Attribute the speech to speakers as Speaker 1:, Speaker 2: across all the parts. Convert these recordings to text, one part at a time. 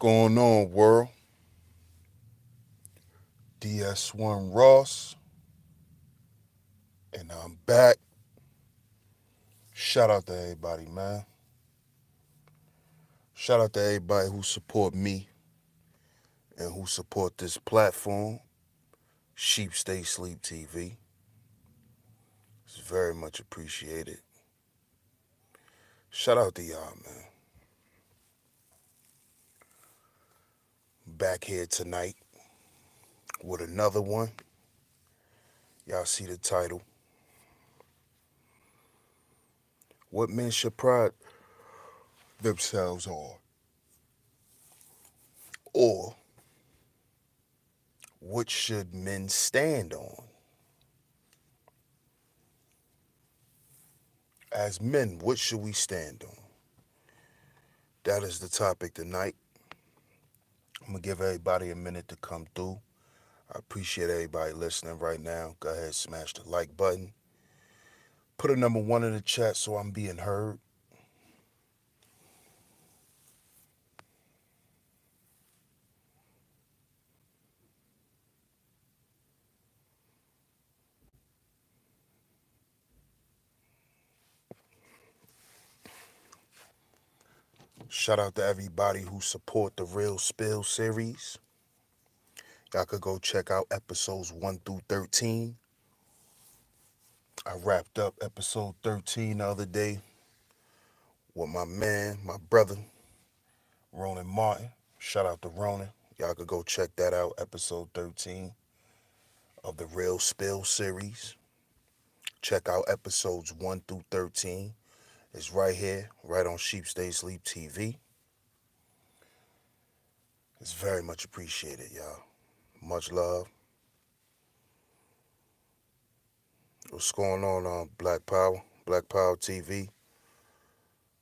Speaker 1: Going on, world? DS1 Ross, and I'm back. Shout out to everybody, man. Shout out to everybody who support me and who support this platform, Sheep Stay Sleep TV. It's very much appreciated. Shout out to y'all, man. Back here tonight with another one. Y'all see the title. What men should pride themselves on? Or what should men stand on? As men, what should we stand on? That is the topic tonight. I'm going to give everybody a minute to come through. I appreciate everybody listening right now. Go ahead, smash the like button. Put a number 1 in the chat so I'm being heard. Shout out to everybody who support the Real Spill series. Y'all could go check out episodes 1 through 13. I wrapped up episode 13 the other day with my man, my brother, Ronan Martin. Shout out to Ronan. Y'all could go check that out, episode 13 of the Real Spill series. Check out episodes 1 through 13. It's right here, right on Sheep Stay Sleep TV. It's very much appreciated, y'all. Much love. What's going on Black Power TV?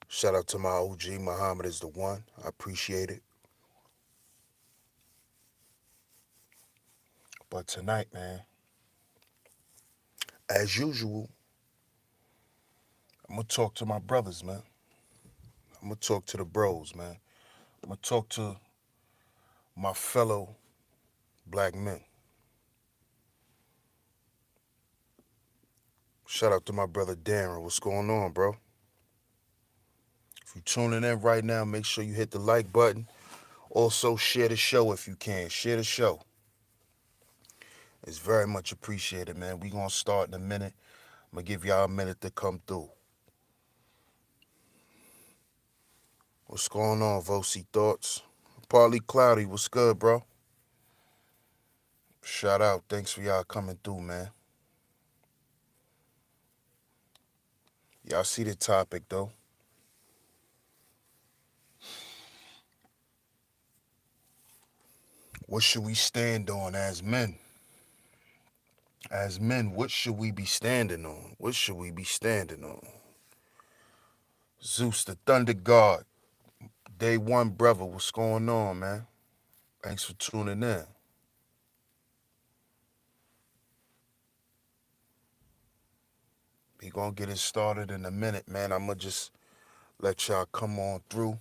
Speaker 1: Shout out to my OG, Muhammad is the one. I appreciate it. But tonight, man, as usual, I'm going to talk to my brothers, man. I'm going to talk to the bros, man. I'm going to talk to my fellow black men. Shout out to my brother Darren. What's going on, bro? If you're tuning in right now, make sure you hit the like button. Also, share the show if you can. Share the show. It's very much appreciated, man. We going to start in a minute. I'm going to give y'all a minute to come through. What's going on, Vosi Thoughts? Partly Cloudy, what's good, bro? Shout out. Thanks for y'all coming through, man. Y'all see the topic, though. What should we stand on as men? As men, what should we be standing on? What should we be standing on? Zeus, the Thunder God. Day one, brother. What's going on, man? Thanks for tuning in. We gonna get it started in a minute, man. I'ma just let y'all come on through.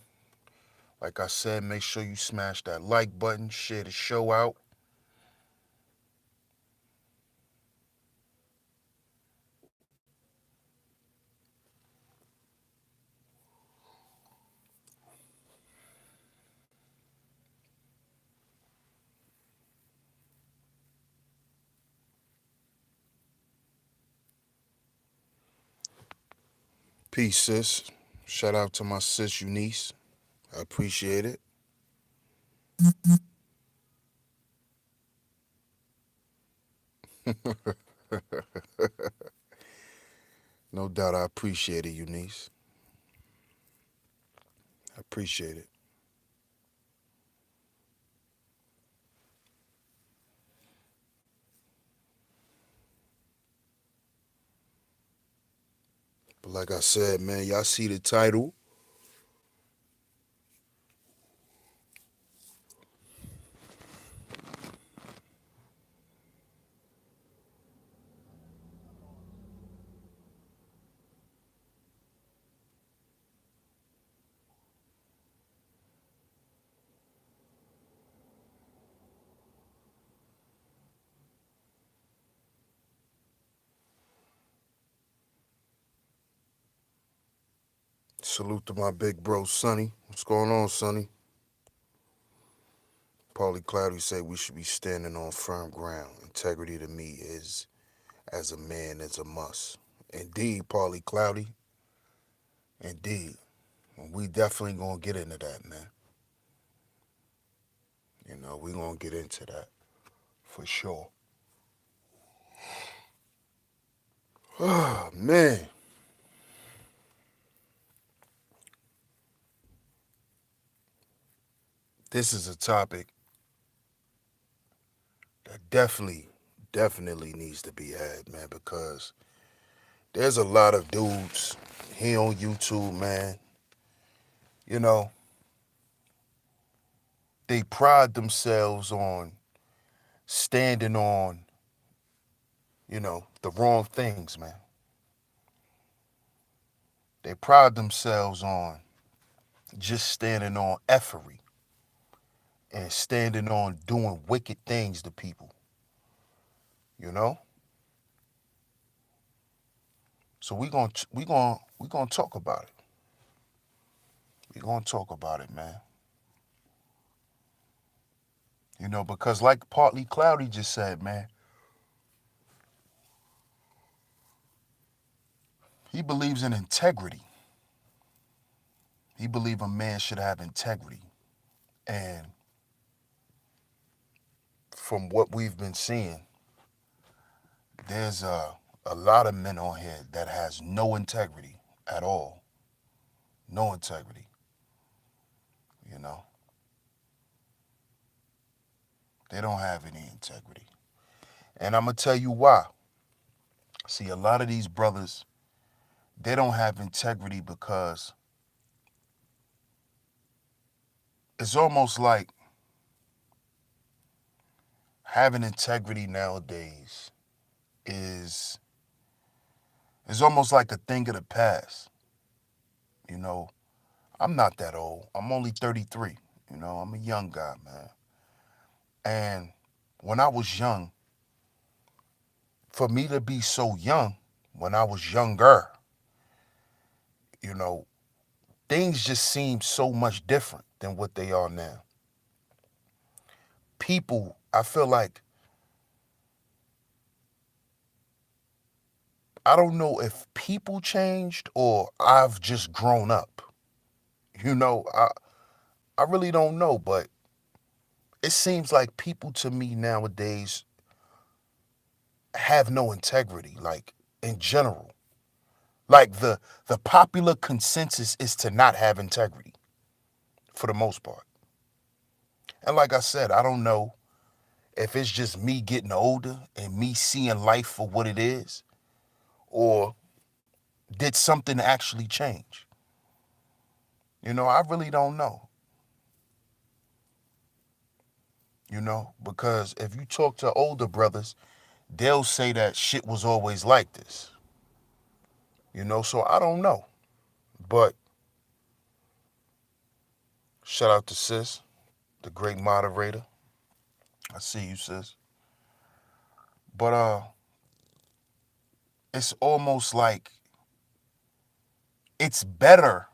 Speaker 1: Like I said, make sure you smash that like button, share the show out. Peace, sis. Shout out to my sis Eunice. I appreciate it. No doubt I appreciate it, Eunice. I appreciate it. But like I said, man, y'all see the title. Salute to my big bro, Sonny. What's going on, Sonny? Paulie Cloudy said we should be standing on firm ground. Integrity to me is, as a man, is a must. Indeed, Paulie Cloudy. Indeed. We definitely gonna get into that, man. We gonna get into that for sure. Oh, man. This is a topic that definitely needs to be had, man, because there's a lot of dudes here on YouTube, man. You know, they pride themselves on standing on, the wrong things, man. They pride themselves on just standing on effery and standing on doing wicked things to people, you know? So we going to talk about it. We going to talk about it, man. Because like Partly Cloudy just said, man, he believes in integrity. He believes a man should have integrity. And from what we've been seeing, there's a lot of men on here that has no integrity at all. No integrity, you know. They don't have any integrity. And I'm going to tell you why. See, a lot of these brothers, they don't have integrity because it's almost like having integrity nowadays is almost like a thing of the past. You know, I'm not that old. I'm only 33. I'm a young guy, man. And when I was young, for me to be so young, when I was younger, you know, things just seemed so much different than what they are now. People, I feel like, I don't know if people changed or I've just grown up. I really don't know, but it seems like people to me nowadays have no integrity, like in general. Like the popular consensus is to not have integrity for the most part. And like I said, I don't know if it's just me getting older and me seeing life for what it is, or did something actually change? I really don't know. Because if you talk to older brothers, they'll say that shit was always like this. So I don't know. But shout out to Sis, the great moderator. I see you, Sis. But it's almost like it's better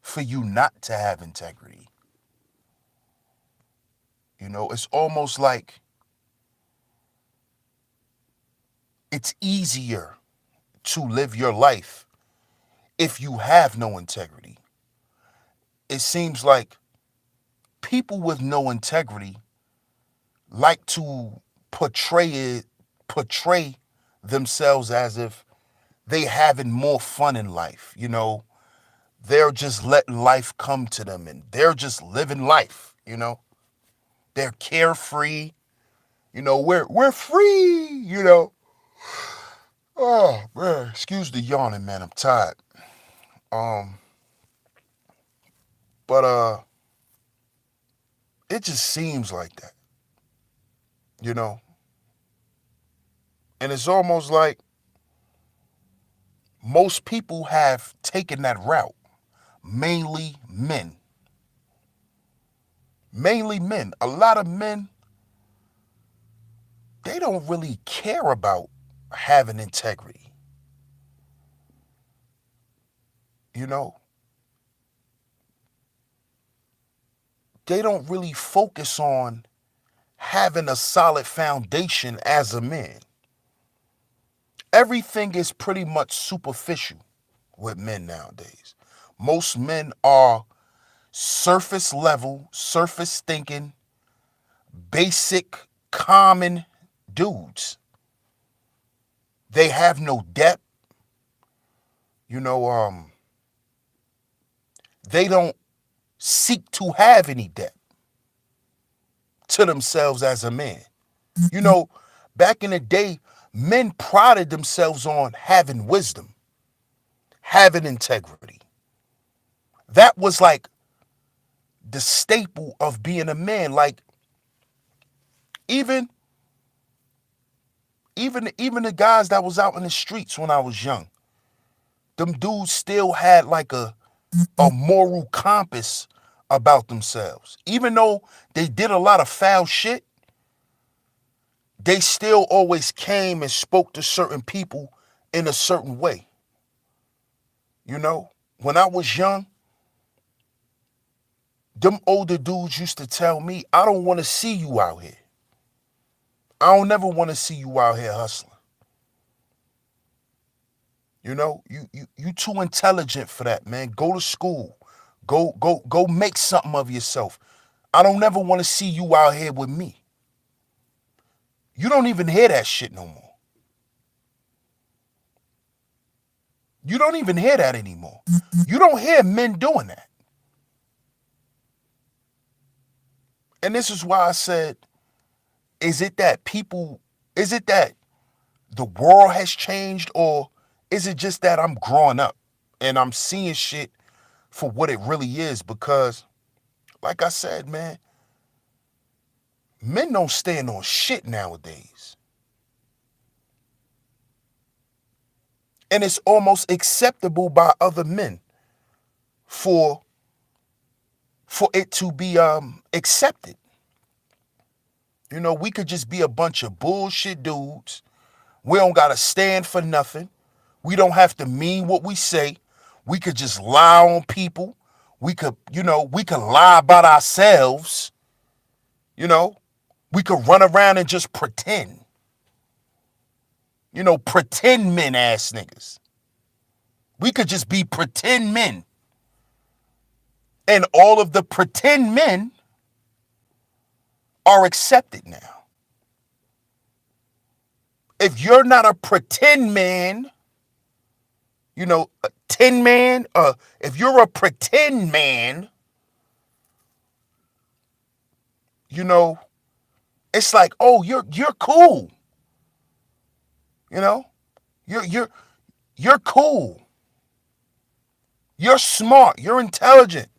Speaker 1: for you not to have integrity. It's almost like it's easier to live your life if you have no integrity. It seems like people with no integrity like to portray themselves as if they having more fun in life. They're just letting life come to them and they're just living life. They're carefree. We're free. Oh man, excuse the yawning, man. I'm tired. Um, but it just seems like that, you know. And it's almost like most people have taken that route. Mainly men. Mainly men. A lot of men, they don't really care about having integrity. You know, they don't really focus on having a solid foundation as a man. Everything is pretty much superficial with men nowadays. Most men are surface level, surface thinking, basic, common dudes. They have no depth. You know, they don't seek to have any depth to themselves as a man. You know, back in the day, men prided themselves on having wisdom, having integrity. That was like the staple of being a man. Like even even the guys that was out in the streets when I was young, them dudes still had like a moral compass about themselves. Even though they did a lot of foul shit, they still always came and spoke to certain people in a certain way. You know, when I was young, them older dudes used to tell me, I don't want to see you out here. I don't never want to see you out here hustling. You know, you too intelligent for that, man. Go to school. Go make something of yourself. I don't never want to see you out here with me. You don't even hear that shit no more. You don't even hear that anymore. You don't hear men doing that. And this is why I said, is it that the world has changed, or is it just that I'm growing up and I'm seeing shit for what it really is? Because, like I said, man, men don't stand on shit nowadays. And it's almost acceptable by other men for it to be accepted. You know, we could just be a bunch of bullshit dudes. We don't gotta stand for nothing. We don't have to mean what we say. We could just lie on people. We could lie about ourselves. You know, we could run around and just pretend. You know, pretend men ass niggas. We could just be pretend men. And all of the pretend men are accepted now. If you're not a pretend man, you know, a tin man, if you're a pretend man, you know, it's like, oh, you're cool. You know? You're cool. You're smart. You're intelligent.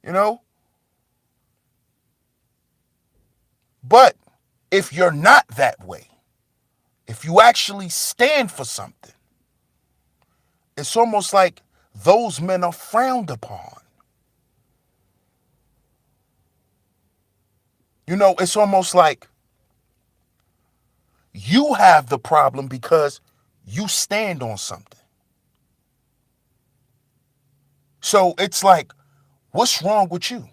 Speaker 1: You know? But if you're not that way, if you actually stand for something, it's almost like those men are frowned upon. You know, it's almost like you have the problem because you stand on something. So it's like, what's wrong with you?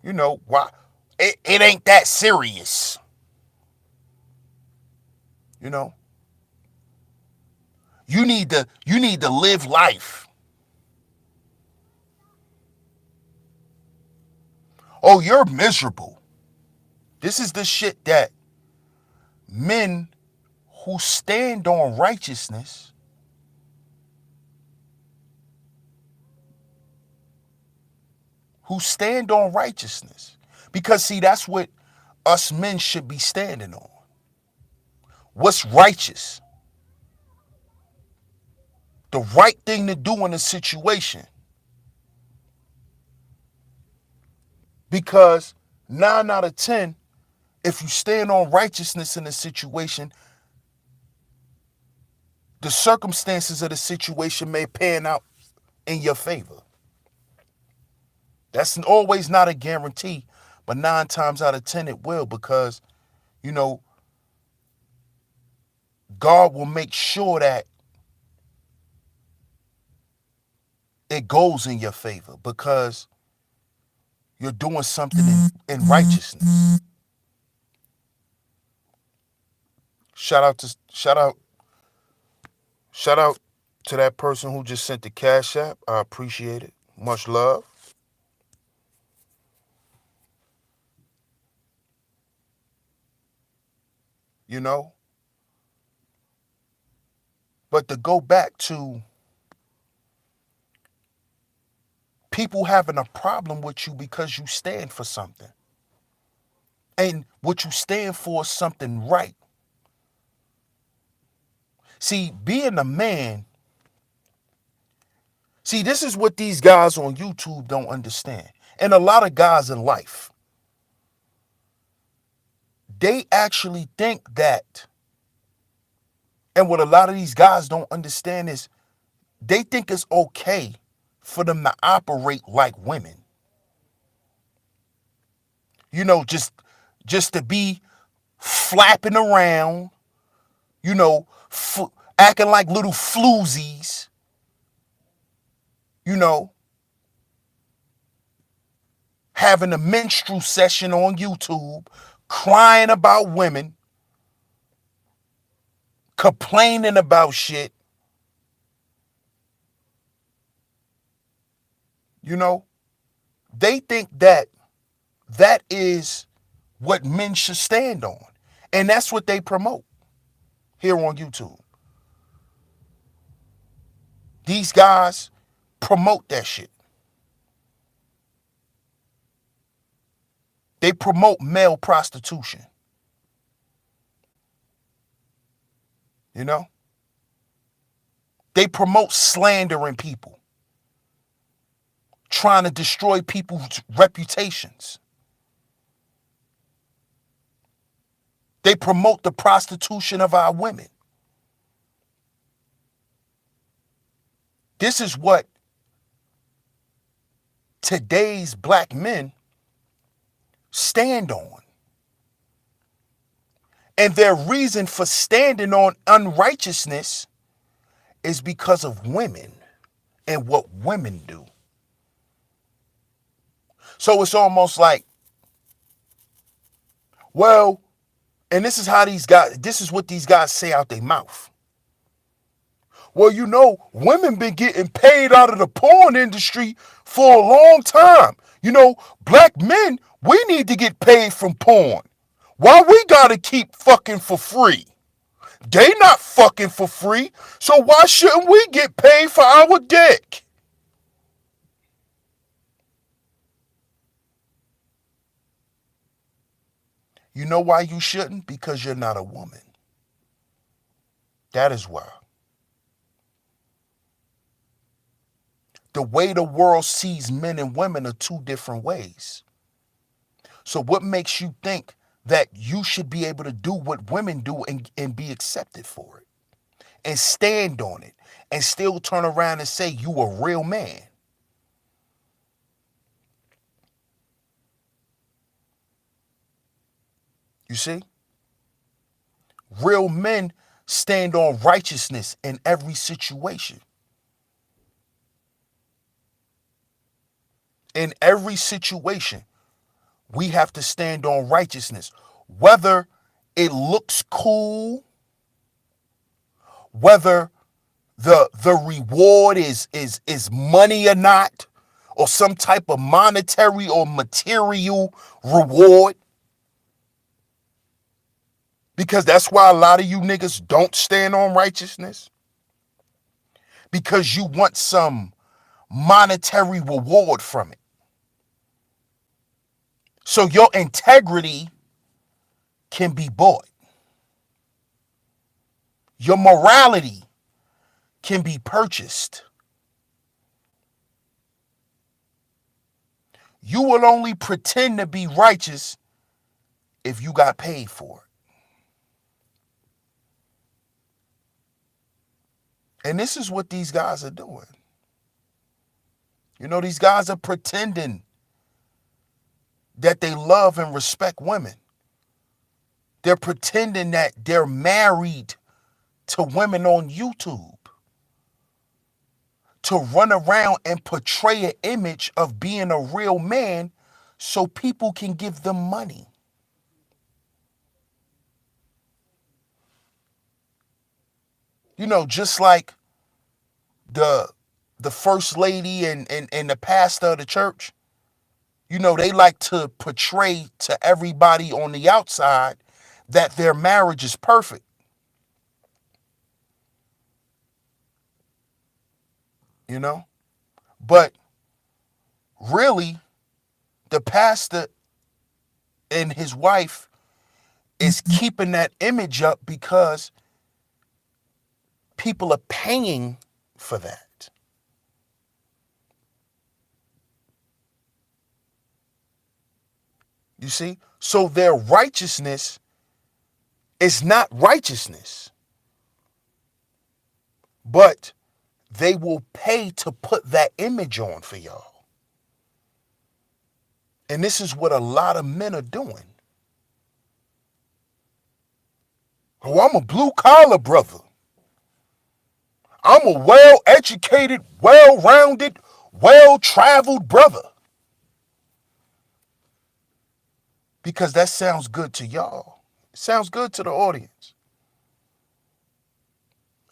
Speaker 1: You know, why? It ain't that serious. You know, you need to live life. Oh, you're miserable. This is the shit that men who stand on righteousness because see, that's what us men should be standing on. What's righteous? The right thing to do in a situation. Because 9 out of 10, if you stand on righteousness in a situation, the circumstances of the situation may pan out in your favor. That's always not a guarantee, but 9 times out of 10 it will, because, you know, God will make sure that it goes in your favor because you're doing something in righteousness. Shout out to shout out to that person who just sent the Cash App. I appreciate it. Much love. You know? But to go back to people having a problem with you because you stand for something. And what you stand for is something right. See, being a man, see, this is what these guys on YouTube don't understand. And a lot of guys in life, they actually think that, and what a lot of these guys don't understand is they think it's okay for them to operate like women. You know, just to be flapping around, you know, acting like little floozies, you know, having a menstrual session on YouTube, crying about women, complaining about shit, you know. They think that that is what men should stand on. And that's what they promote here on YouTube. These guys promote that shit. They promote male prostitution. You know? They promote slandering people, trying to destroy people's reputations. They promote the prostitution of our women. This is what today's black men stand on. And their reason for standing on unrighteousness is because of women and what women do. So it's almost like, well, and this is what these guys say out their mouth. Well, you know, women been getting paid out of the porn industry for a long time. You know, black men, we need to get paid from porn. Why we gotta keep fucking for free? They not fucking for free, so why shouldn't we get paid for our dick? You know why you shouldn't? Because you're not a woman. That is why. The way the world sees men and women are two different ways. So what makes you think that you should be able to do what women do and be accepted for it and stand on it and still turn around and say you a real man? You see? Real men stand on righteousness in every situation. In every situation, we have to stand on righteousness. Whether it looks cool, whether the reward is money or not, or some type of monetary or material reward. Because that's why a lot of you niggas don't stand on righteousness. Because you want some monetary reward from it. So your integrity can be bought. Your morality can be purchased. You will only pretend to be righteous if you got paid for it. And this is what these guys are doing. You know, these guys are pretending that they love and respect women. They're pretending that they're married to women on YouTube, to run around and portray an image of being a real man so people can give them money. Just like the the first lady and the pastor of the church, they like to portray to everybody on the outside that their marriage is perfect. you know? But really, the pastor and his wife is keeping that image up because people are paying for that. You see? So their righteousness is not righteousness, but they will pay to put that image on for y'all. And this is what a lot of men are doing. Oh, I'm a blue collar brother. I'm a well educated, well rounded, well traveled brother. Because that sounds good to y'all. It sounds good to the audience.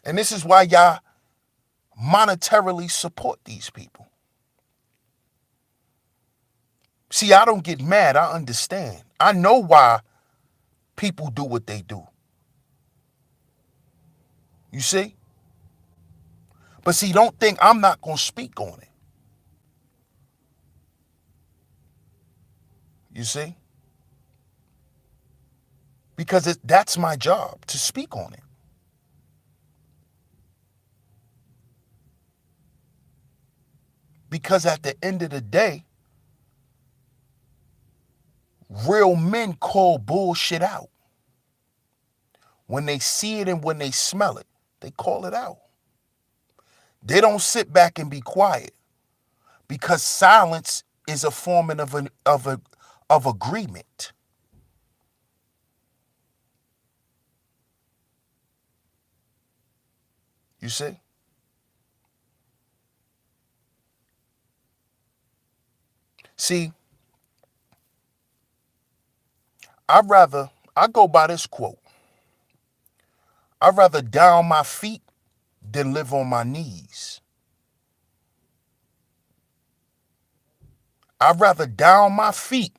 Speaker 1: And this is why y'all monetarily support these people. See, I don't get mad. I understand. I know why people do what they do. You see? But see, don't think I'm not going to speak on it. You see? Because that's my job, to speak on it. Because at the end of the day, real men call bullshit out. When they see it and when they smell it, they call it out. They don't sit back and be quiet, because silence is a form of agreement. You see? See, I go by this quote. I'd rather die on my feet than live on my knees. I'd rather die on my feet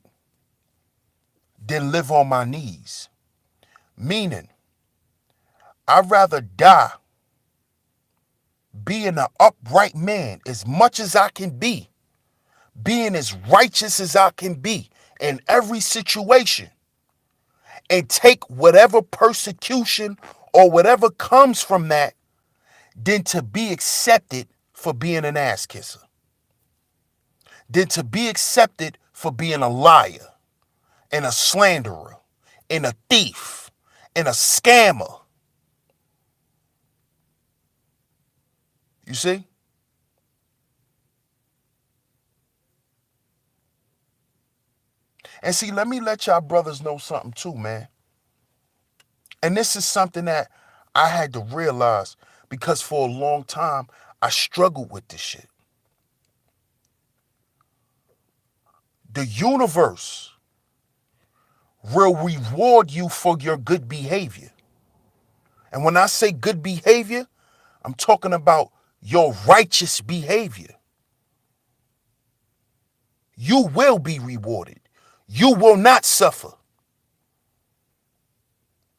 Speaker 1: than live on my knees. Meaning, I'd rather die being an upright man as much as I can be, being as righteous as I can be in every situation, and take whatever persecution or whatever comes from that, than to be accepted for being an ass kisser, than to be accepted for being a liar and a slanderer and a thief and a scammer. You see? And see, let me let y'all brothers know something too, man. And this is something that I had to realize, because for a long time, I struggled with this shit. The universe will reward you for your good behavior. And when I say good behavior, I'm talking about your righteous behavior. You will be rewarded. You will not suffer.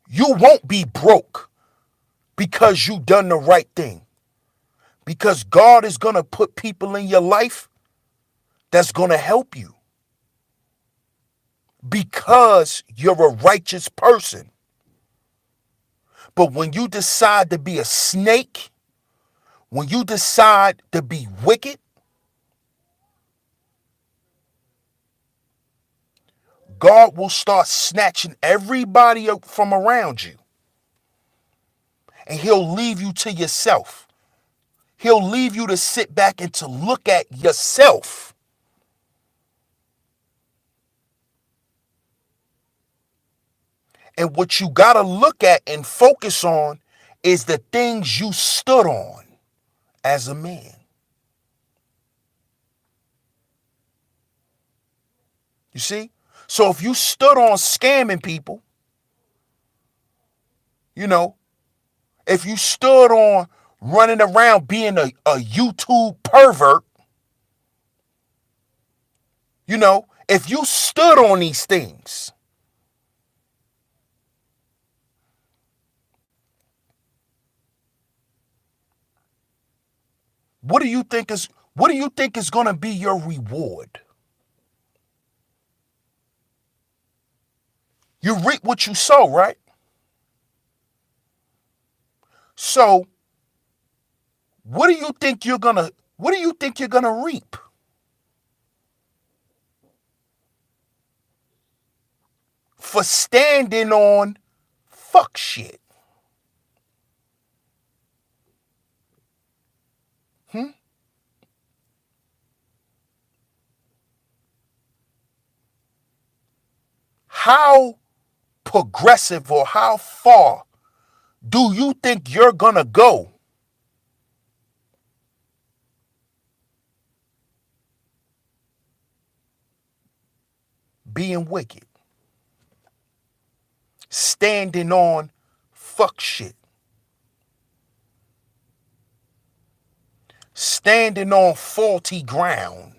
Speaker 1: You won't be broke because you done the right thing. Because God is going to put people in your life that's going to help you, because you're a righteous person. But when you decide to be a snake, when you decide to be wicked, God will start snatching everybody up from around you. And he'll leave you to yourself. He'll leave you to sit back and to look at yourself. And what you got to look at and focus on is the things you stood on as a man. You see? So if you stood on scamming people, you know, if you stood on running around being a YouTube pervert, if you stood on these things, what do you think is going to be your reward? You reap what you sow, right? So, what do you think you're going to reap for standing on fuck shit? Hmm? How progressive or how far do you think you're going to go being wicked? Standing on fuck shit. Standing on faulty ground.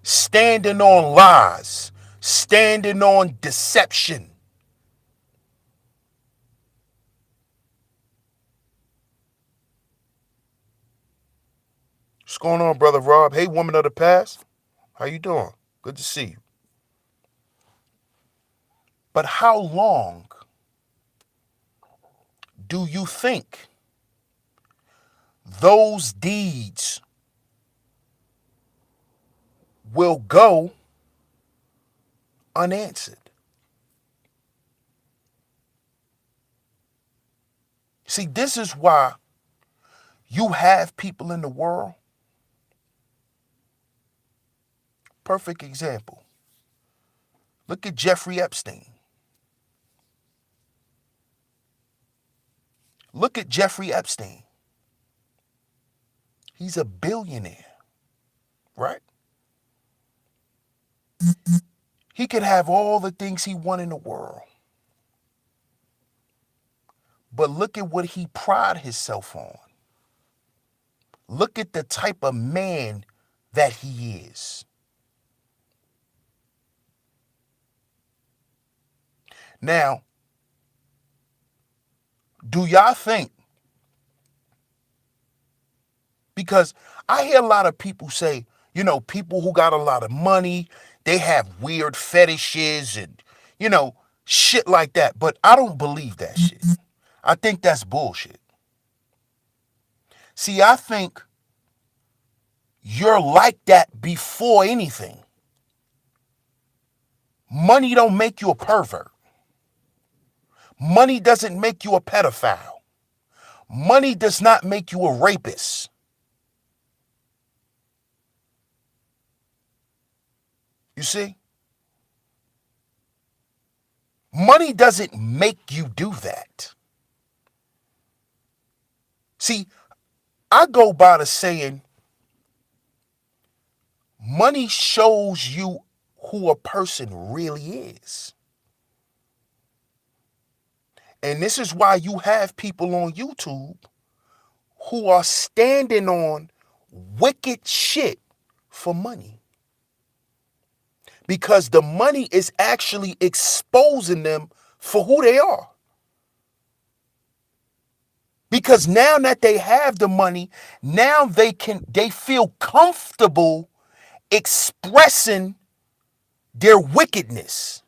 Speaker 1: Standing on lies. Standing on deception. What's going on, Brother Rob? Hey, woman of the past. How you doing? Good to see you. But how long do you think those deeds will go unanswered? See, this is why you have people in the world. Perfect example. Look at Jeffrey Epstein. Look at Jeffrey Epstein. He's a billionaire, right? He could have all the things he want in the world. But look at what he prided himself on. Look at the type of man that he is. Now, do y'all think, because I hear a lot of people say, people who got a lot of money, they have weird fetishes and, shit like that. But I don't believe that shit. I think that's bullshit. See, I think you're like that before anything. Money don't make you a pervert. Money doesn't make you a pedophile. Money does not make you a rapist. You see? Money doesn't make you do that. See, I go by the saying, money shows you who a person really is. And this is why you have people on YouTube who are standing on wicked shit for money. Because the money is actually exposing them for who they are. Because now that they have the money, now they feel comfortable expressing their wickedness.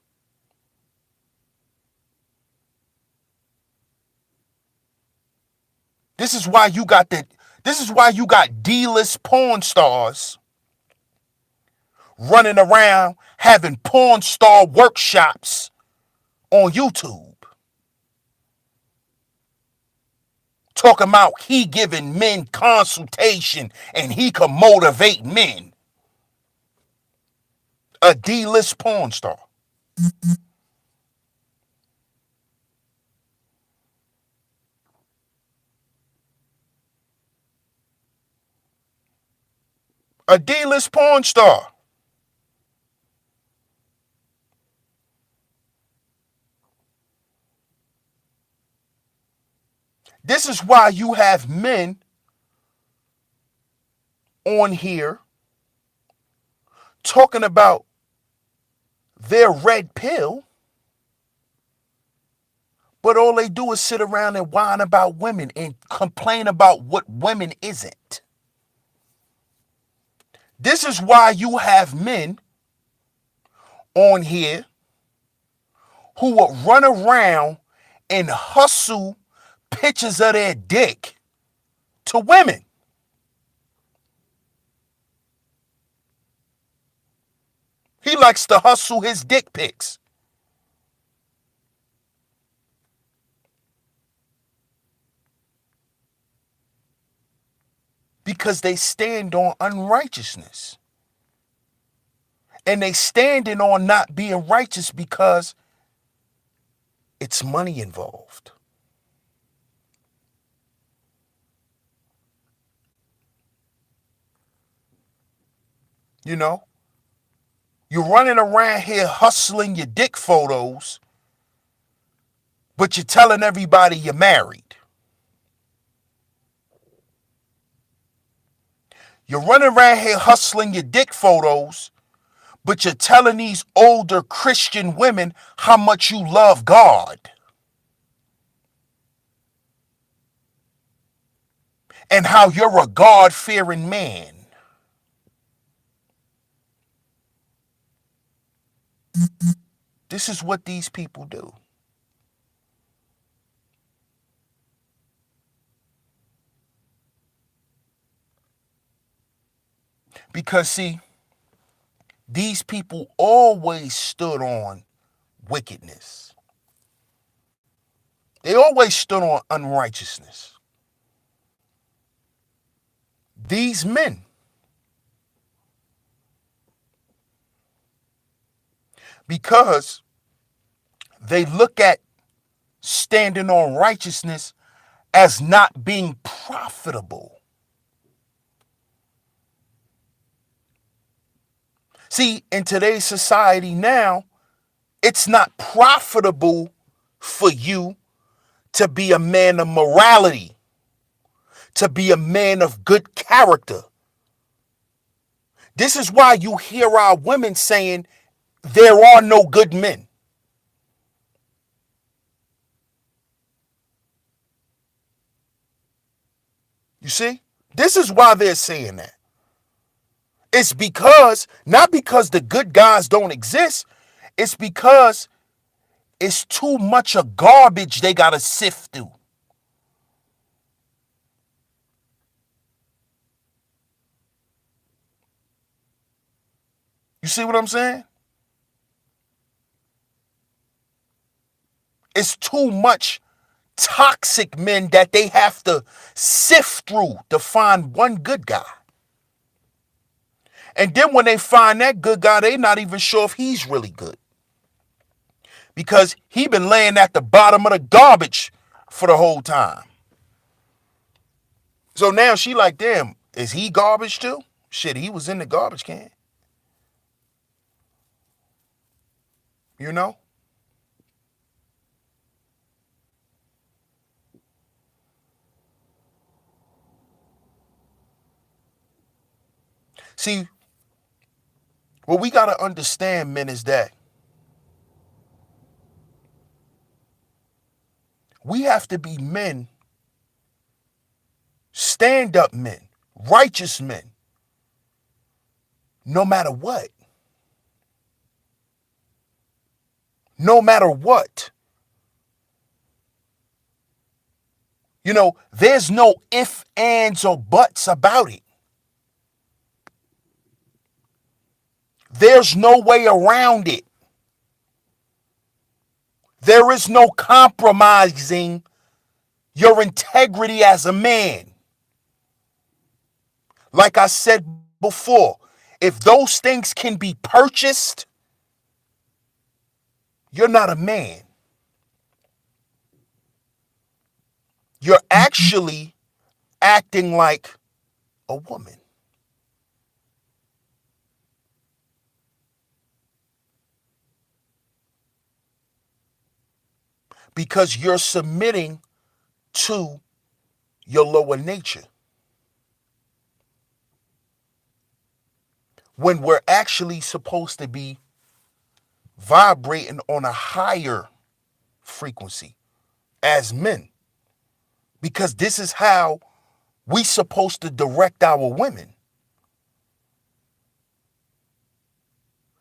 Speaker 1: This is why you got D-list porn stars running around having porn star workshops on YouTube. Talking about he giving men consultation and he can motivate men. A D-list porn star. A D-list porn star. This is why you have men on here talking about their red pill, but all they do is sit around and whine about women and complain about what women isn't. This is why you have men on here who will run around and hustle pictures of their dick to women. He likes to hustle his dick pics. Because they stand on unrighteousness. And they standing on not being righteous because it's money involved. You know? You're running around here hustling your dick photos, but you're telling everybody you're married. You're running around here hustling your dick photos, but you're telling these older Christian women how much you love God. And how you're a God-fearing man. This is what these people do. Because, see, these people always stood on wickedness. They always stood on unrighteousness. These men, because they look at standing on righteousness as not being profitable. See, in today's society now, it's not profitable for you to be a man of morality, to be a man of good character. This is why you hear our women saying there are no good men. You see? This is why they're saying that. It's because, not because the good guys don't exist, it's because it's too much of garbage they gotta sift through. You see what I'm saying? It's too much toxic men that they have to sift through to find one good guy. And then when they find that good guy, they not even sure if he's really good. Because he been laying at the bottom of the garbage for the whole time. So now she like, damn, is he garbage too? Shit, he was in the garbage can. You know? See, what we got to understand, men, is that we have to be men, stand-up men, righteous men, no matter what. No matter what. You know, there's no ifs, ands, or buts about it. There's no way around it. There is no compromising your integrity as a man. Like I said before, if those things can be purchased, you're not a man. You're actually acting like a woman. because you're submitting to your lower nature when we're actually supposed to be vibrating on a higher frequency as men, because this is how we supposed to direct our women.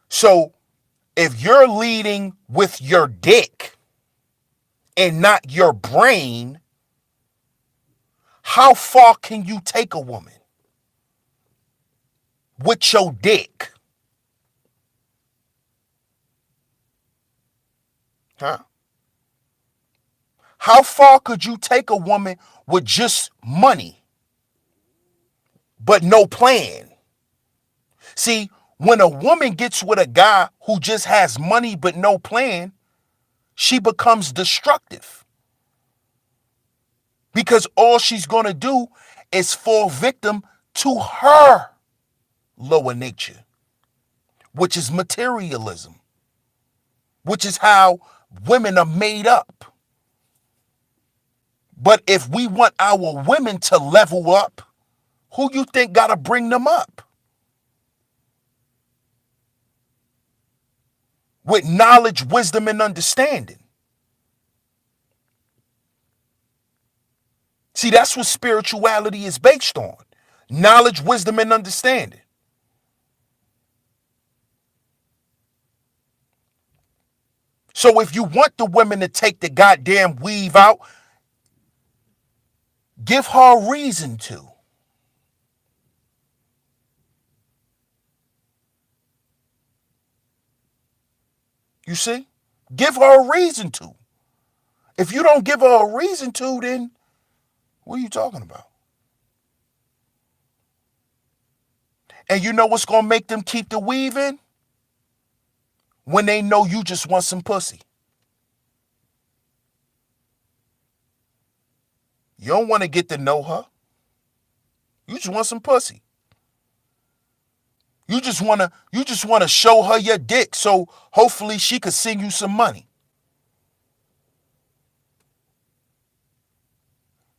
Speaker 1: So if you're leading with your dick and not your brain, how far can you take a woman with your dick? Huh? How far could you take a woman with just money, but no plan? See, when a woman gets with a guy who just has money but no plan, she becomes destructive. Because all she's going to do is fall victim to her lower nature, which is materialism, which is how women are made up. But if we want our women to level up, who you think got to bring them up? With knowledge, wisdom, and understanding. See, that's what spirituality is based on. Knowledge, wisdom, and understanding. So if you want the women to take the goddamn weave out, give her a reason to. You see? Give her a reason to. If you don't give her a reason to, then what are you talking about? And you know what's going to make them keep the weave in? When they know you just want some pussy. You don't want to get to know her. You just want some pussy. You just want to show her your dick so hopefully she could send you some money.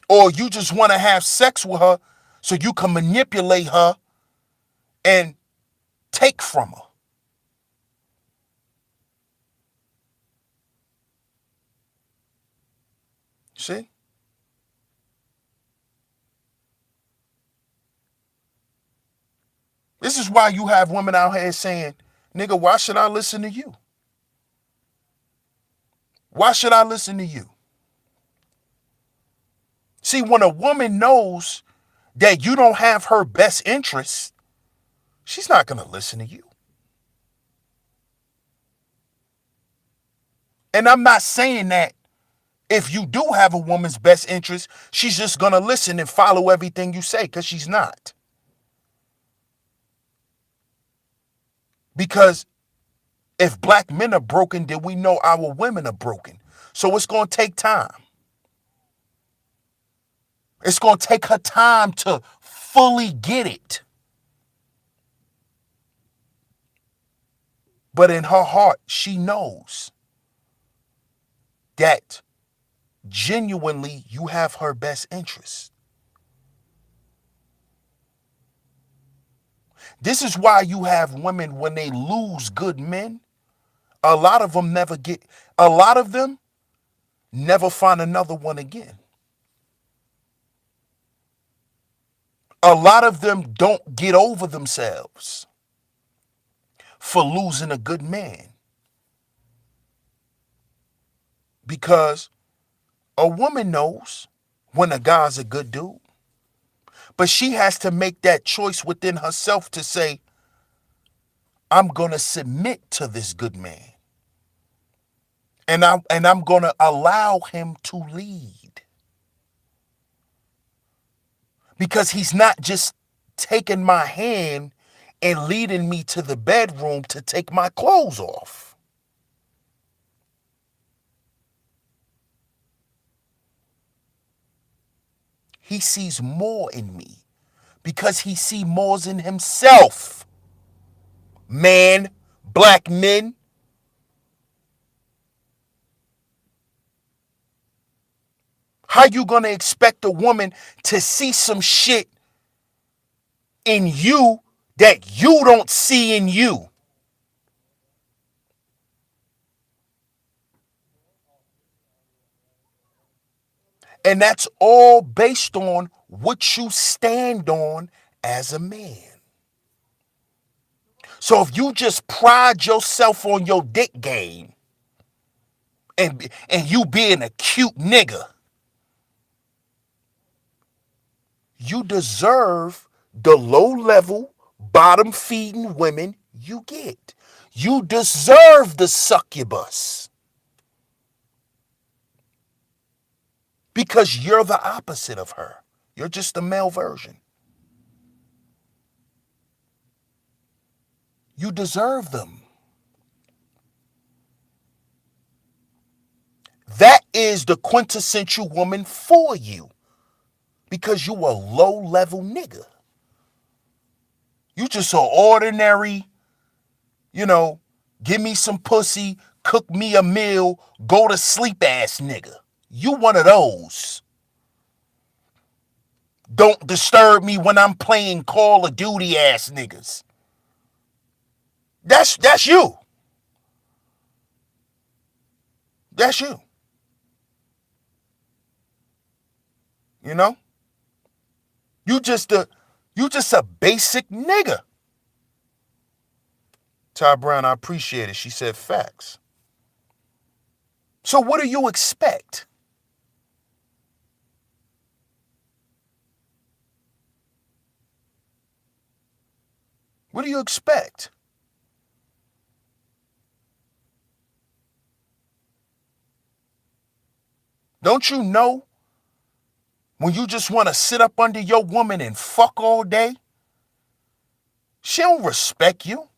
Speaker 1: Or you just want to have sex with her so you can manipulate her and take from her. See? This is why you have women out here saying, nigga, why should I listen to you? Why should I listen to you? See, when a woman knows that you don't have her best interests, she's not going to listen to you. And I'm not saying that if you do have a woman's best interest, she's just going to listen and follow everything you say, because she's not. Because if black men are broken, then we know our women are broken. So it's going to take time. It's going to take her time to fully get it. But in her heart, she knows that genuinely you have her best interest. This is why you have women, when they lose good men, a lot of them never find another one again. A lot of them don't get over themselves for losing a good man. Because a woman knows when a guy's a good dude, but she has to make that choice within herself to say, I'm going to submit to this good man. And I'm going to allow him to lead. Because he's not just taking my hand and leading me to the bedroom to take my clothes off. He sees more in me because he sees more in himself. Man, black men, How you gonna expect a woman to see some shit in you that you don't see in you? And that's all based on what you stand on as a man. So if you just pride yourself on your dick game and you being a cute nigga, you deserve the low level, bottom feeding women you get. You deserve the succubus because you're the opposite of her. You're just a male version. You deserve them. That is the quintessential woman for you because you a low level nigga. You just an ordinary, you know, give me some pussy, cook me a meal, go to sleep ass nigga. You one of those. Don't disturb me when I'm playing Call of Duty ass niggas. That's you. That's you. You know? You just a basic nigga. Ty Brown, I appreciate it. She said facts. So what do you expect? What do you expect? Don't you know when you just want to sit up under your woman and fuck all day? She don't respect you.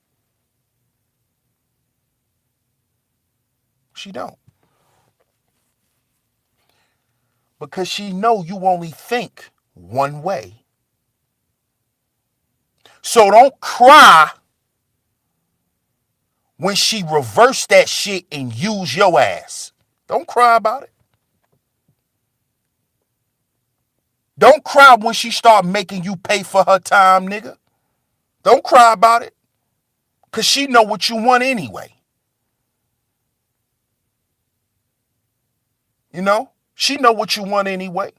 Speaker 1: She don't. Because she know you only think one way. So don't cry when she reverse that shit and use your ass. Don't cry about it. Don't cry when she start making you pay for her time, nigga. Don't cry about it. Because she know what you want anyway. You know? She know what you want anyway.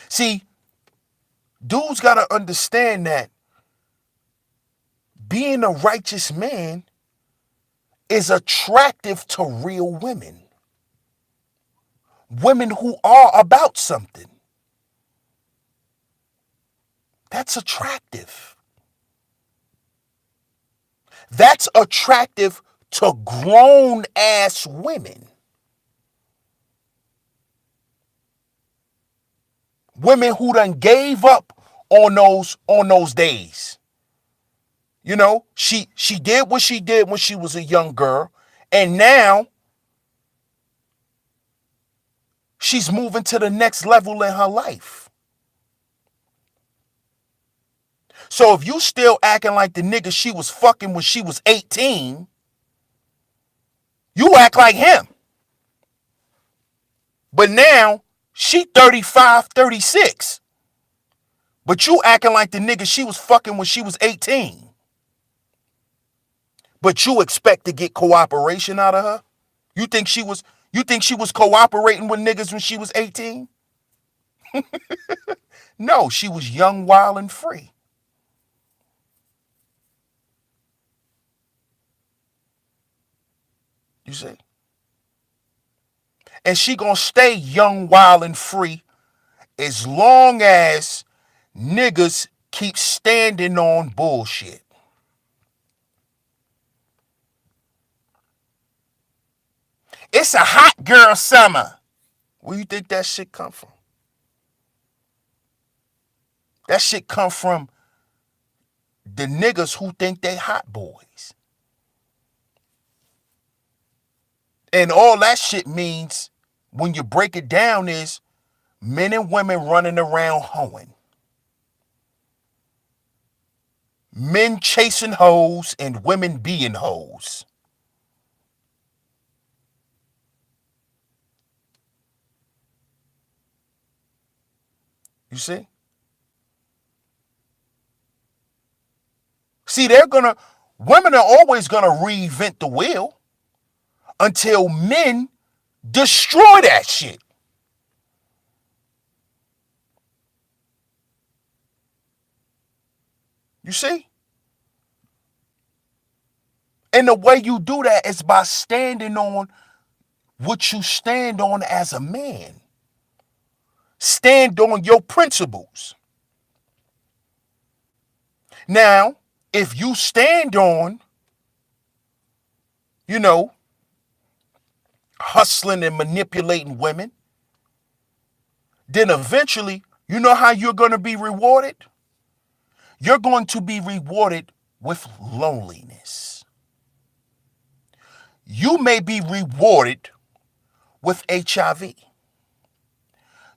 Speaker 1: See, dudes got to understand that being a righteous man is attractive to real women. Women who are about something. That's attractive. That's attractive to grown ass women. Women who done gave up on those days. You know, she did what she did when she was a young girl, and now she's moving to the next level in her life. So if you still acting like the nigga she was fucking when she was 18, you act like him. But now she 35, 36. But you acting like the nigga she was fucking when she was 18. But you expect to get cooperation out of her? You think she was cooperating with niggas when she was 18? No, she was young, wild, and free. You see? And she gonna stay young, wild, and free as long as niggas keep standing on bullshit. It's a hot girl summer. Where you think that shit come from? That shit come from the niggas who think they hot boys. And all that shit means, when you break it down, is men and women running around hoeing. Men chasing hoes and women being hoes. You see? See, women are always gonna reinvent the wheel until men destroy that shit. You see? And the way you do that is by standing on what you stand on as a man. Stand on your principles. Now, if you stand on, you know, hustling and manipulating women, then eventually, you know how you're going to be rewarded? You're going to be rewarded with loneliness. You may be rewarded with HIV.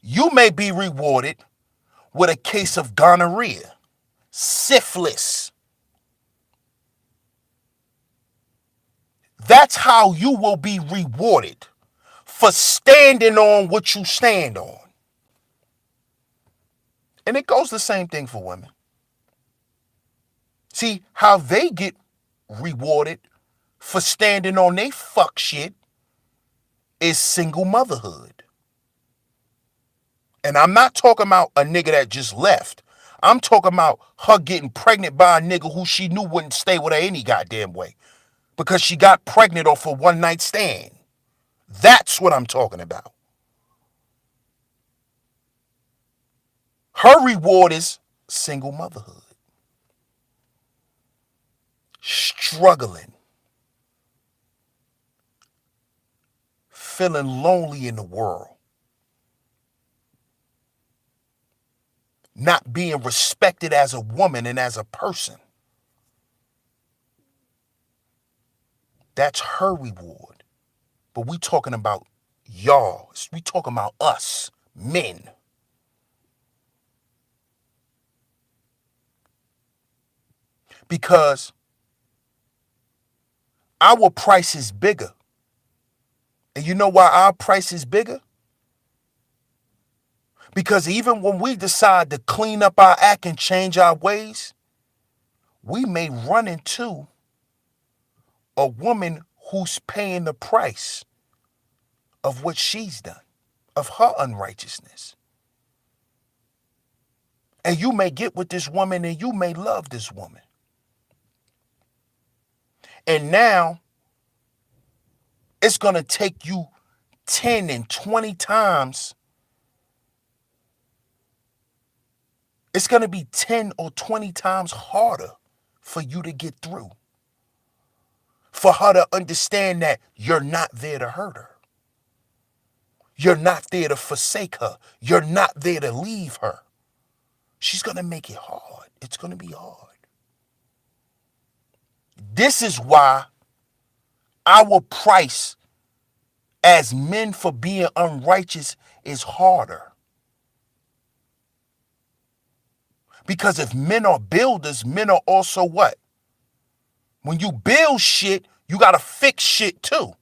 Speaker 1: You may be rewarded with a case of gonorrhea, syphilis. That's how you will be rewarded for standing on what you stand on. And it goes the same thing for women. See, how they get rewarded for standing on they fuck shit is single motherhood. And I'm not talking about a nigga that just left. I'm talking about her getting pregnant by a nigga who she knew wouldn't stay with her any goddamn way because she got pregnant off a one night stand. That's what I'm talking about. Her reward is single motherhood. Struggling. Feeling lonely in the world. Not being respected as a woman and as a person. That's her reward. But we talking about y'all. We talking about us, men. Because our price is bigger. And you know why our price is bigger? Because even when we decide to clean up our act and change our ways, we may run into a woman who's paying the price of what she's done, of her unrighteousness. And you may get with this woman and you may love this woman. And now it's going to take you 10 and 20 times. It's going to be 10 or 20 times harder for you to get through. For her to understand that you're not there to hurt her. You're not there to forsake her. You're not there to leave her. She's going to make it hard. It's going to be hard. This is why our price as men for being unrighteous is harder. Because if men are builders, men are also what? When you build shit, you got to fix shit too.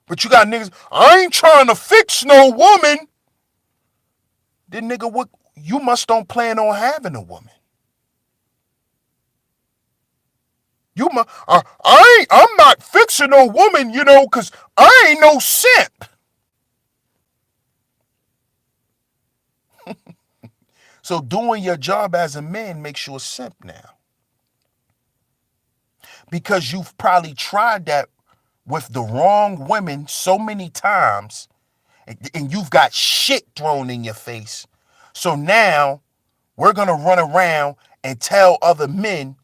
Speaker 1: But you got niggas, I ain't trying to fix no woman. Then nigga, what? You must don't plan on having a woman. I'm not fixing no woman, you know, because I ain't no simp. So doing your job as a man makes you a simp now. Because you've probably tried that with the wrong women so many times and you've got shit thrown in your face. So now we're going to run around and tell other men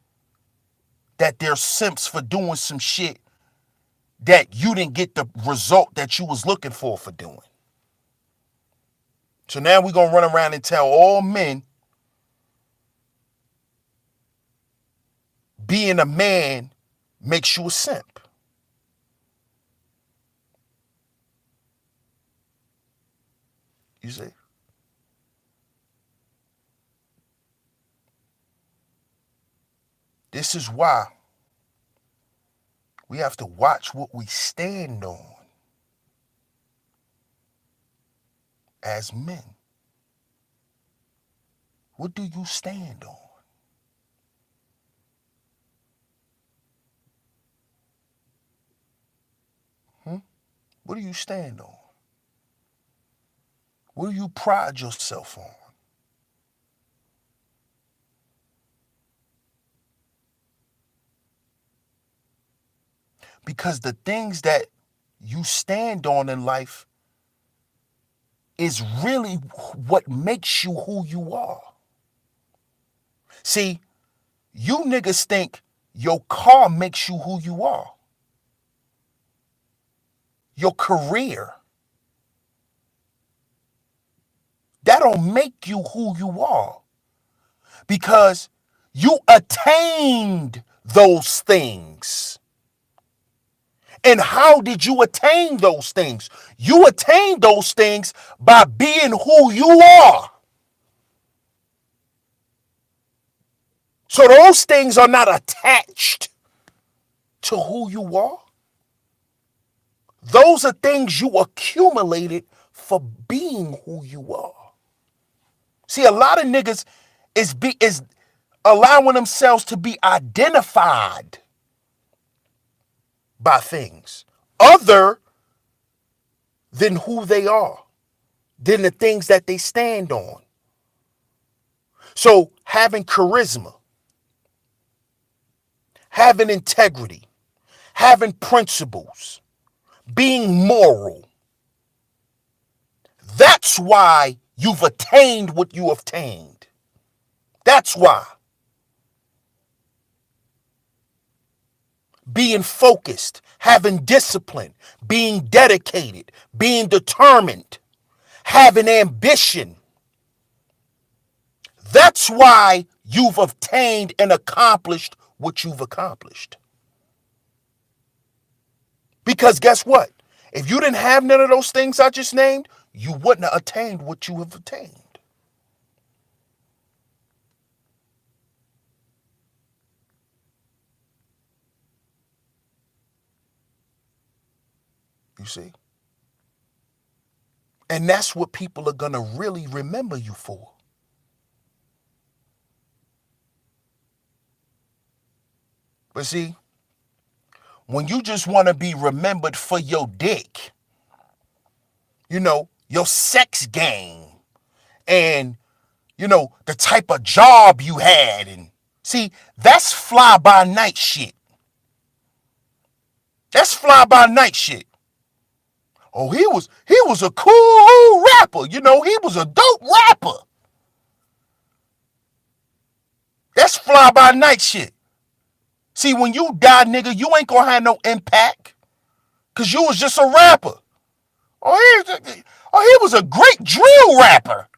Speaker 1: that they're simps for doing some shit that you didn't get the result that you was looking for doing. So now we're going to run around and tell all men being a man makes you a simp. You see? This is why we have to watch what we stand on. as men? What do you stand on? Hmm? What do you stand on? What do you pride yourself on? Because the things that you stand on in life is really what makes you who you are. See, you niggas think your car makes you who you are. Your career, that don't make you who you are because you attained those things. And how did you attain those things? You attained those things by being who you are. So those things are not attached to who you are. Those are things you accumulated for being who you are. See, a lot of niggas is allowing themselves to be identified by things other than who they are, than the things that they stand on. So having charisma, having integrity, having principles, being moral, that's why you've attained what you have attained. That's why. Being focused, having discipline, being dedicated, being determined, having ambition. That's why you've obtained and accomplished what you've accomplished. Because guess what? If you didn't have none of those things I just named, you wouldn't have attained what you have attained. You see? And that's what people are going to really remember you for. But see, when you just want to be remembered for your dick, your sex game, and, the type of job you had, and see, that's fly by night shit. That's fly by night shit. Oh, he was a cool rapper. He was a dope rapper. That's fly by night shit. See, when you die, nigga, you ain't gonna have no impact. Cause you was just a rapper. He was a great drill rapper.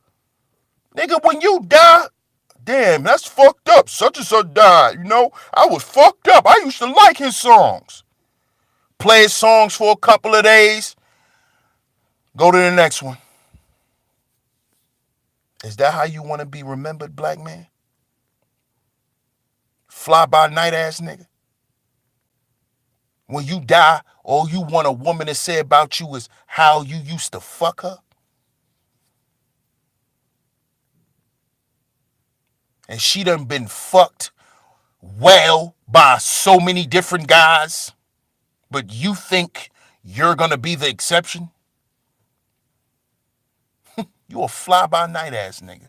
Speaker 1: Nigga, when you die, damn, that's fucked up. Such and such died, I was fucked up. I used to like his songs. Play his songs for a couple of days. Go to the next one. Is that how you want to be remembered, black man? Fly by night ass nigga. When you die, all you want a woman to say about you is how you used to fuck her. And she done been fucked well by so many different guys. But you think you're going to be the exception? You a fly by night ass nigga.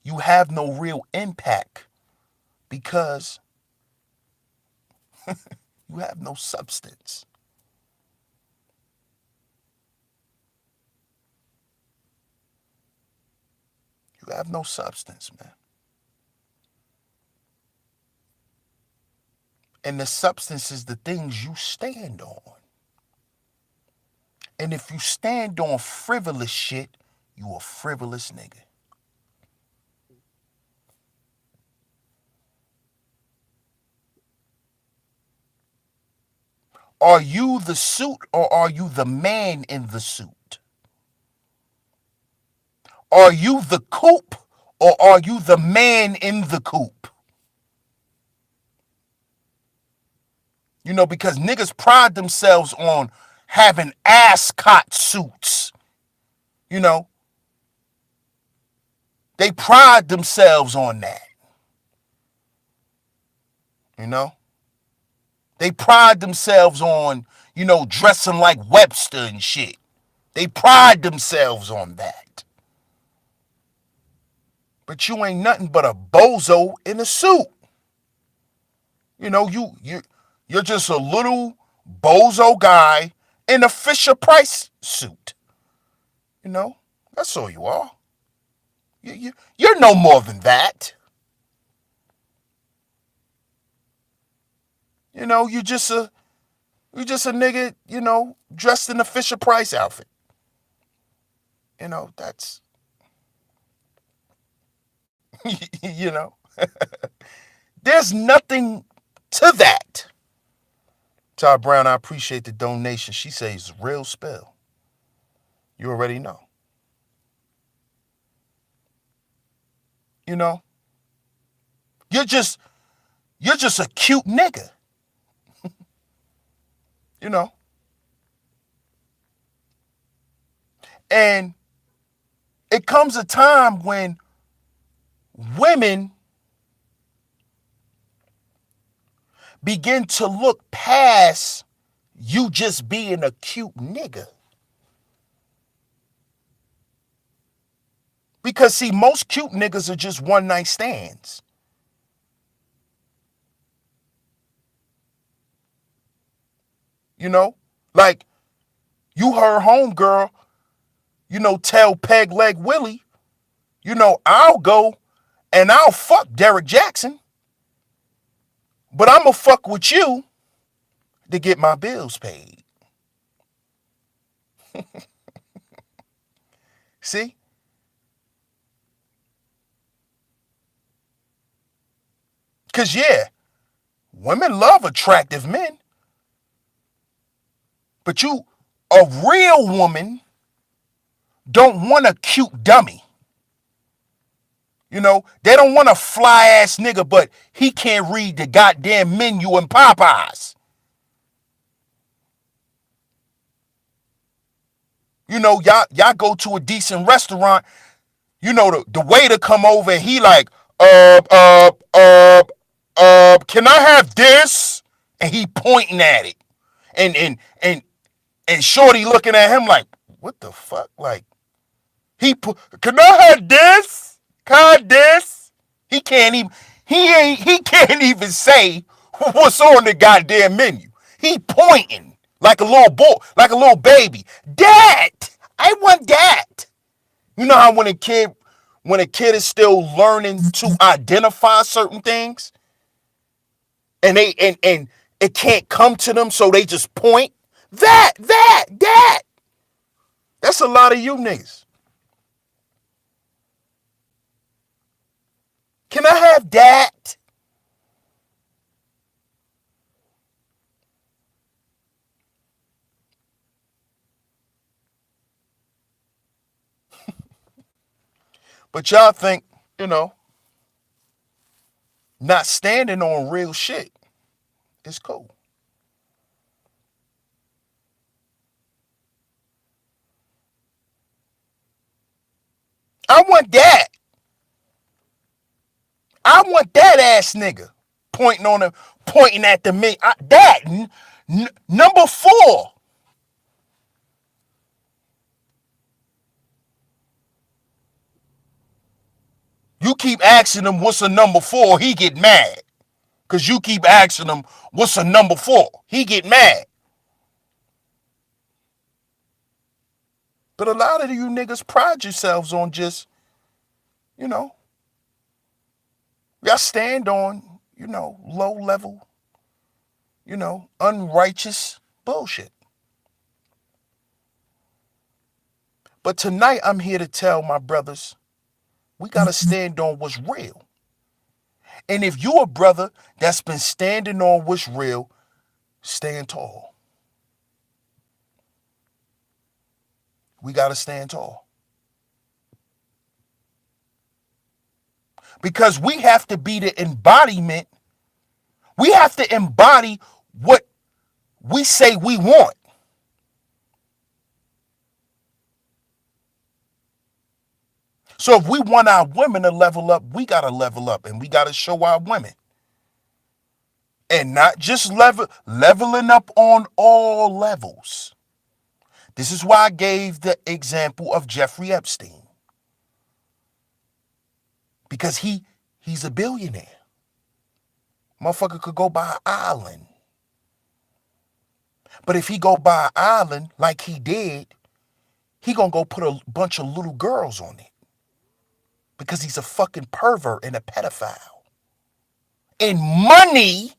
Speaker 1: You have no real impact because you have no substance. You have no substance, man. And the substance is the things you stand on. And if you stand on frivolous shit, you a frivolous nigga. Are you the suit or are you the man in the suit? Are you the coupe or are you the man in the coupe? Because niggas pride themselves on having ascot suits. You know, they pride themselves on that. You know, they pride themselves on, dressing like Webster and shit. They pride themselves on that. But you ain't nothing but a bozo in a suit. You're just a little bozo guy in a Fisher Price suit. That's all you are. You're no more than that. You're just a nigga, dressed in a Fisher Price outfit. That's you know. There's nothing to that. Todd Brown, I appreciate the donation. She says real spill. You already know. You're just a cute nigga. And it comes a time when women begin to look past you just being a cute nigga. Because, see, most cute niggas are just one night stands. Like, you heard homegirl, tell Peg Leg Willie, I'll go and I'll fuck Derek Jackson, but I'm going to fuck with you to get my bills paid. See? Because, yeah, women love attractive men. But a real woman don't want a cute dummy. They don't want a fly ass nigga, but he can't read the goddamn menu in Popeyes. Y'all go to a decent restaurant, the waiter come over and he like, can I have this? And he pointing at it. And Shorty looking at him like, what the fuck? Like, can I have this? Can I have this? He can't even say what's on the goddamn menu. He pointing like a little boy, like a little baby. Dad, I want that. You know how when a kid is still learning to identify certain things, and it can't come to them, so they just point. That. That's a lot of you niggas. Can I have that? But y'all think, not standing on real shit is cool. I want that. I want that ass nigga pointing at the me. Number 4. You keep asking him what's a number 4, he get mad. Because you keep asking him what's a number 4. He get mad. But a lot of you niggas pride yourselves on just, y'all stand on, low level, unrighteous bullshit. But tonight I'm here to tell my brothers, we got to stand on what's real. And if you a brother that's been standing on what's real, stand tall. We got to stand tall. Because we have to be the embodiment. We have to embody what we say we want. So if we want our women to level up, we got to level up and we got to show our women. And not just leveling up on all levels. This is why I gave the example of Jeffrey Epstein. Because he's a billionaire. Motherfucker could go buy an island. But if he go buy an island like he did, he gonna go put a bunch of little girls on it. Because he's a fucking pervert and a pedophile. And money,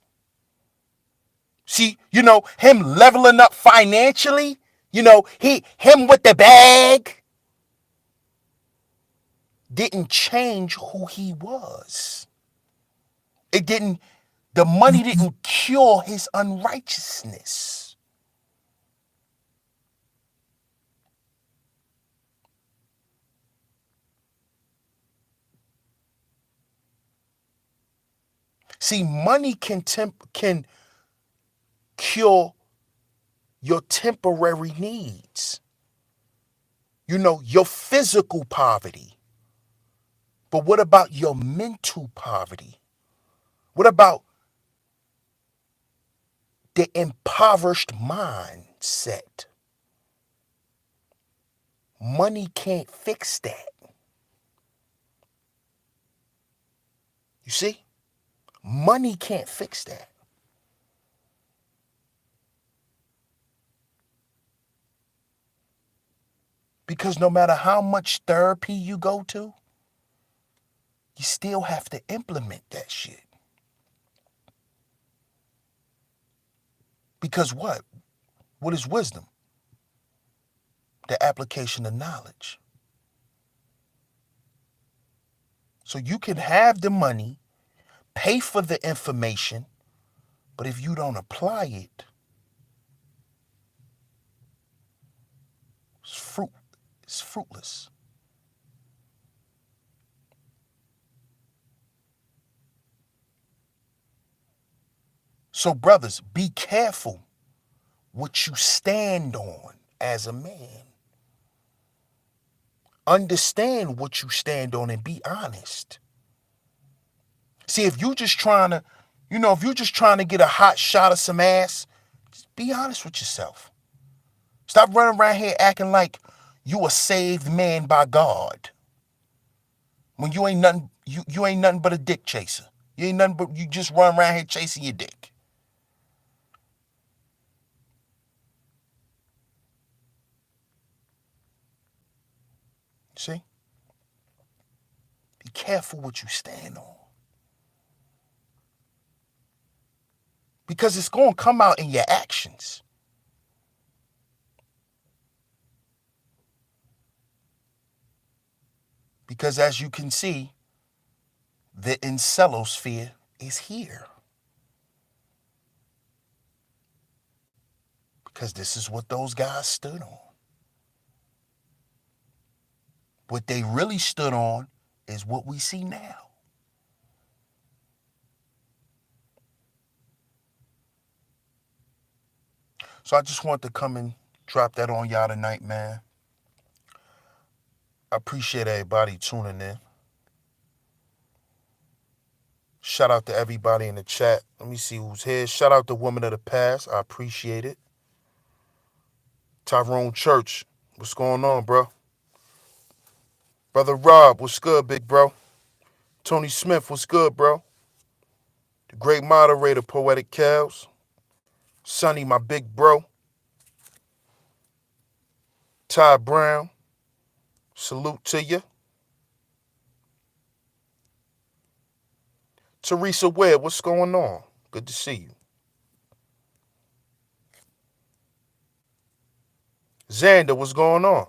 Speaker 1: see, him leveling up financially, him with the bag didn't change who he was. The money didn't cure his unrighteousness. See, money can cure your temporary needs. Your physical poverty. But what about your mental poverty? What about the impoverished mindset? Money can't fix that. You see? Money can't fix that. Because no matter how much therapy you go to, you still have to implement that shit. Because what? What is wisdom? The application of knowledge. So you can have the money, pay for the information, but if you don't apply it, it's fruitless. So brothers, be careful what you stand on as a man. Understand what you stand on and be honest. See, if you just trying to, if you're just trying to get a hot shot of some ass, just be honest with yourself. Stop running around here acting like you a saved man by God. When you ain't nothing, you ain't nothing but a dick chaser. You ain't nothing but you just run around here chasing your dick. See? Be careful what you stand on. Because it's going to come out in your actions. Because as you can see, the incelosphere is here. Because this is what those guys stood on. What they really stood on is what we see now. So I just want to come and drop that on y'all tonight, man. I appreciate everybody tuning in. Shout out to everybody in the chat. Let me see who's here. Shout out to Women of the Past. I appreciate it. Tyrone Church, what's going on, bro? Brother Rob, what's good, big bro? Tony Smith, what's good, bro? The great moderator, Poetic Cows. Sonny, my big bro. Ty Brown, salute to you. Teresa Webb, what's going on? Good to see you. Xander, what's going on?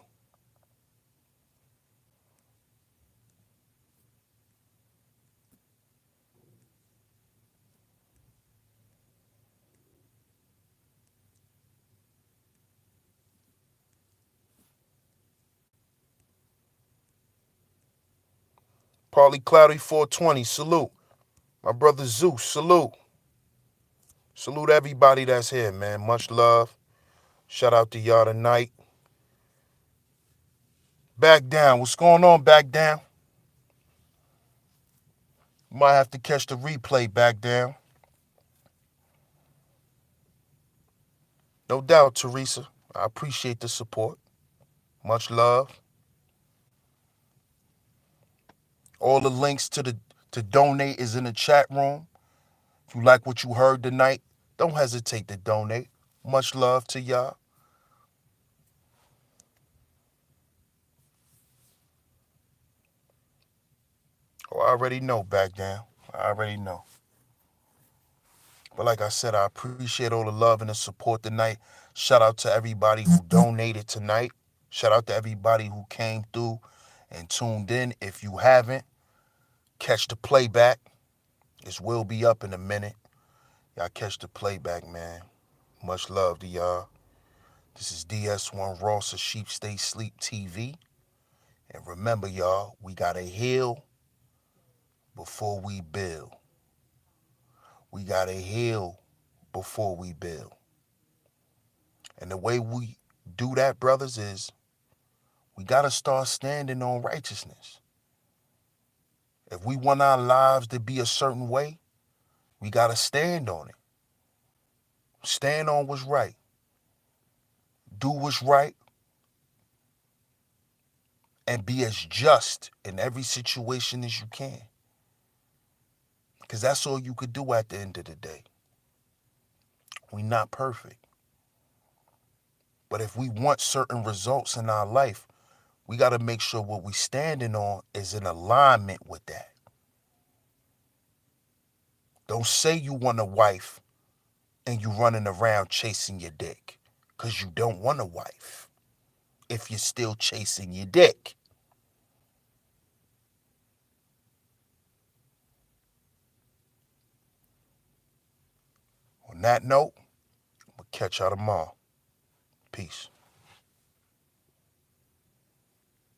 Speaker 1: Partly Cloudy 420, salute. My brother Zeus, salute. Salute everybody that's here, man. Much love. Shout out to y'all tonight. Back down. What's going on, back down? Might have to catch the replay, back down. No doubt, Teresa. I appreciate the support. Much love. All the links to donate is in the chat room. If you like what you heard tonight, don't hesitate to donate. Much love to y'all. Oh, I already know, back down. I already know. But like I said, I appreciate all the love and the support tonight. Shout out to everybody who donated tonight. Shout out to everybody who came through and tuned in. If you haven't, catch the playback. This will be up in a minute. Y'all catch the playback, man. Much love to y'all. This is DS1 Ross of Sheep Stay Sleep TV. And remember, y'all, we gotta heal before we build. We gotta heal before we build. And the way we do that, brothers, is we gotta start standing on righteousness. If we want our lives to be a certain way, we gotta stand on it. Stand on what's right. Do what's right. And be as just in every situation as you can. Because that's all you could do at the end of the day. We're not perfect. But if we want certain results in our life, we got to make sure what we're standing on is in alignment with that. Don't say you want a wife and you running around chasing your dick because you don't want a wife if you're still chasing your dick. On that note, we'll catch y'all tomorrow. Peace.